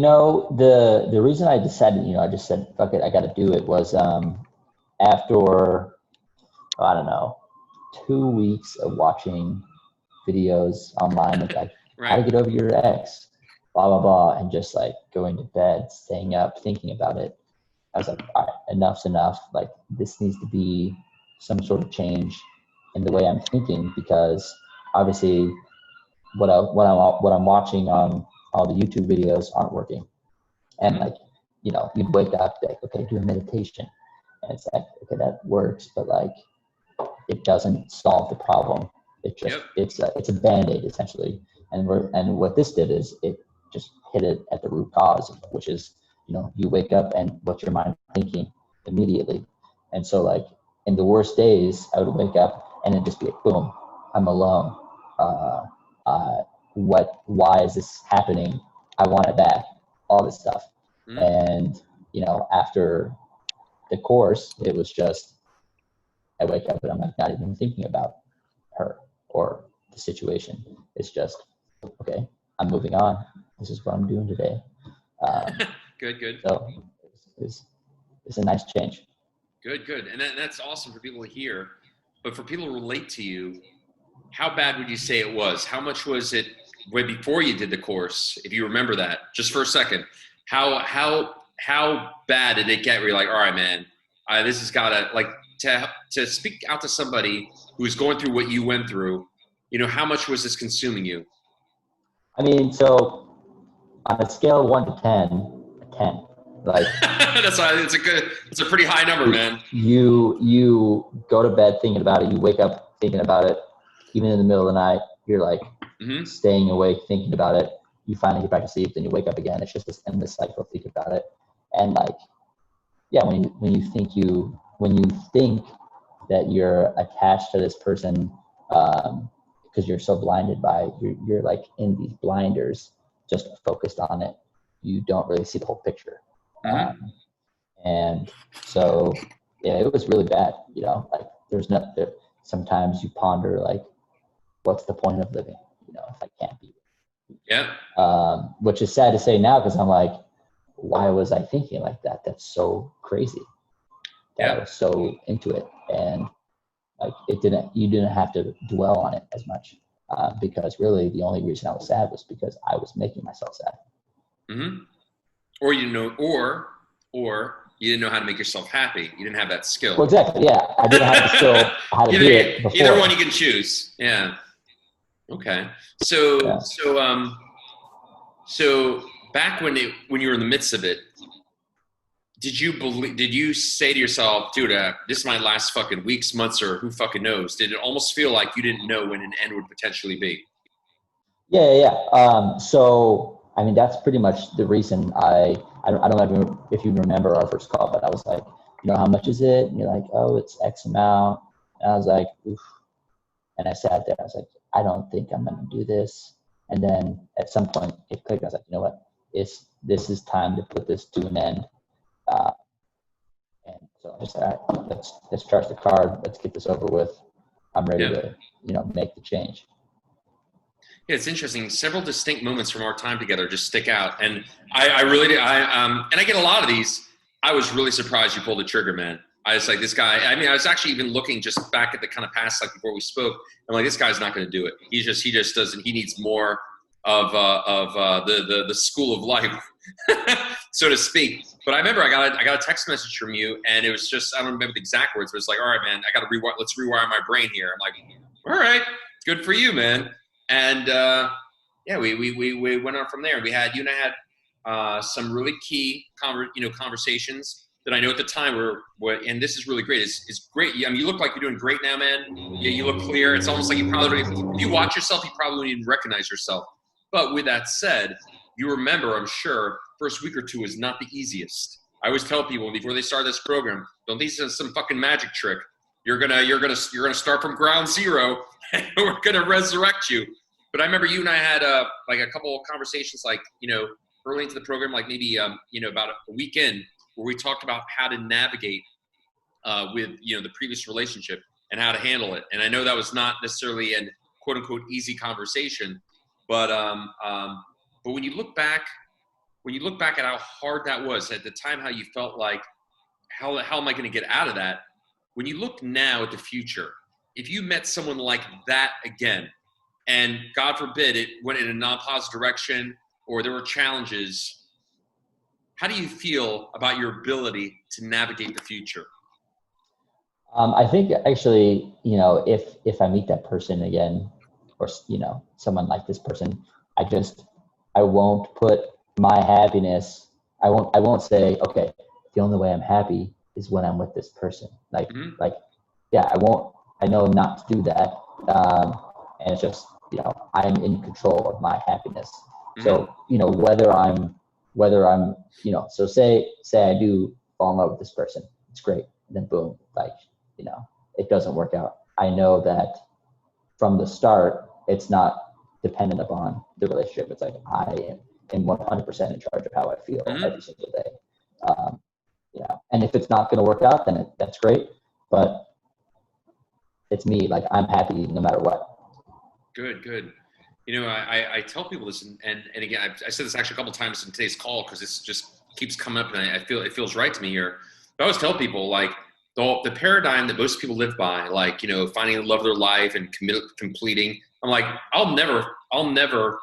The reason I decided, I just said, fuck it, I got to do it was after, I don't know, 2 weeks of watching videos online of like how to Right. get over your ex, blah, blah, blah, and just like going to bed, staying up, thinking about it. I was like, all right, enough's enough. Like this needs to be some sort of change in the way I'm thinking, because obviously what I'm watching on all the YouTube videos aren't working. And like, you'd wake up like, okay, do a meditation. And it's like, okay, that works, but like it doesn't solve the problem. It just it's a band-aid essentially. And what this did is it just hit it at the root cause, which is, you wake up and what's your mind thinking immediately. And so like in the worst days, I would wake up and it'd just be like, boom, I'm alone. Why is this happening? I want it back, all this stuff. And, after the course, it was just, I wake up and I'm like not even thinking about her or the situation. It's just, okay, I'm moving on. This is what I'm doing today. Good. So it's a nice change. Good. And that's awesome for people to hear. But for people to relate to you, how bad would you say it was? How much was it way before you did the course, if you remember that, just for a second? How bad did it get where you're like, all right, man, this has got to, like, to speak out to somebody who's going through what you went through, how much was this consuming you? I mean, so on a scale of 1 to 10, a 10. Like it's a pretty high number, man. You go to bed thinking about it, you wake up thinking about it, even in the middle of the night, you're like staying awake thinking about it. You finally get back to sleep, then you wake up again. It's just this endless cycle of thinking about it. And like, yeah, when you think that you're attached to this person, because you're so blinded by you're like in these blinders, just focused on it. You don't really see the whole picture. And so, yeah, it was really bad. Like sometimes you ponder like, what's the point of living? If I can't be. Yeah. Which is sad to say now, because I'm like, why was I thinking like that? That's so crazy. I was so into it, and like you didn't have to dwell on it as much, because really the only reason I was sad was because I was making myself sad. Or you didn't know, or you didn't know how to make yourself happy. You didn't have that skill. Well, exactly. Yeah, I didn't have the skill how to do it before. Either one you can choose. Yeah. Okay. So back when you were in the midst of it, did you say to yourself, dude, this is my last fucking weeks, months, or who fucking knows? Did it almost feel like you didn't know when an end would potentially be? Yeah. So, I mean, that's pretty much the reason I don't know if you remember our first call, but I was like, how much is it? And you're like, oh, it's X amount. And I was like, oof. And I sat there. I was like, I don't think I'm going to do this. And then at some point it clicked. I was like, you know what? This is time to put this to an end. And so I just said, all right, let's charge the card. Let's get this over with. I'm ready to, make the change. Yeah, it's interesting. Several distinct moments from our time together just stick out. And I really did. And I get a lot of these. I was really surprised you pulled the trigger, man. I was like, this guy, I mean, I was actually even looking just back at the kind of past, like before we spoke. I'm like, this guy's not going to do it. He just doesn't, he needs more of the school of life, so to speak. But I remember I got a text message from you, and it was just, I don't remember the exact words, but it's like, all right, man, I got to let's rewire my brain here. I'm like, all right, good for you, man. And yeah, we went on from there. You and I had some really key conversations that I know at the time were, and this is really great. It's great. I mean, you look like you're doing great now, man. You look clear. It's almost like you probably, if you watch yourself, you probably wouldn't even recognize yourself. But with that said, you remember, I'm sure, first week or two is not the easiest. I always tell people before they start this program, don't think it's some fucking magic trick. You're gonna start from ground zero, and we're gonna resurrect you. But I remember you and I had like a couple of conversations, like early into the program, like maybe about a week in, where we talked about how to navigate with the previous relationship and how to handle it. And I know that was not necessarily an quote unquote easy conversation, but when you look back when you look back at how hard that was at the time, how you felt like, how am I going to get out of that? When you look now at the future, if you met someone like that again, and God forbid it went in a non-positive direction or there were challenges, how do you feel about your ability to navigate the future? I think actually, if I meet that person again, or someone like this person, I won't put my happiness. I won't say, okay, the only way I'm happy is when I'm with this person. Yeah, I know not to do that. And it's just, I'm in control of my happiness. So, whether I'm, so say I do fall in love with this person, it's great. And then boom, it doesn't work out. I know that from the start, it's not dependent upon the relationship. It's like I am 100% in charge of how I feel every single day. And if it's not going to work out, then that's great. But it's me. Like, I'm happy no matter what. Good. I tell people this, and again, I said this actually a couple times in today's call because this just keeps coming up, and I feel it feels right to me here. But I always tell people, like, the paradigm that most people live by, like, finding the love of their life and completing. I'm like, I'll never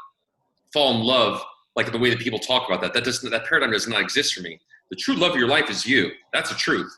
fall in love like the way that people talk about that. That paradigm does not exist for me. The true love of your life is you. That's the truth.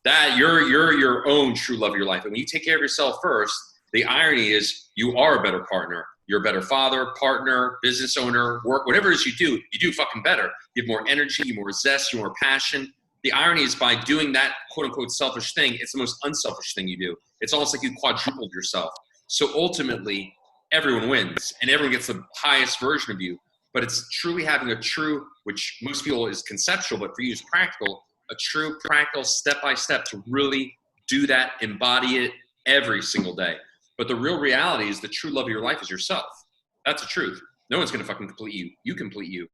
That you're your own true love of your life. And when you take care of yourself first, the irony is you are a better partner. You're a better father, partner, business owner, work, whatever it is you do fucking better. You have more energy, you have more zest, you have more passion. The irony is by doing that quote unquote selfish thing, it's the most unselfish thing you do. It's almost like you quadrupled yourself. So ultimately, everyone wins and everyone gets the highest version of you. But it's truly having a true, which most people is conceptual, but for you is practical, a true practical step-by-step to really do that, embody it every single day. But the real reality is the true love of your life is yourself. That's the truth. No one's going to fucking complete you. You complete you.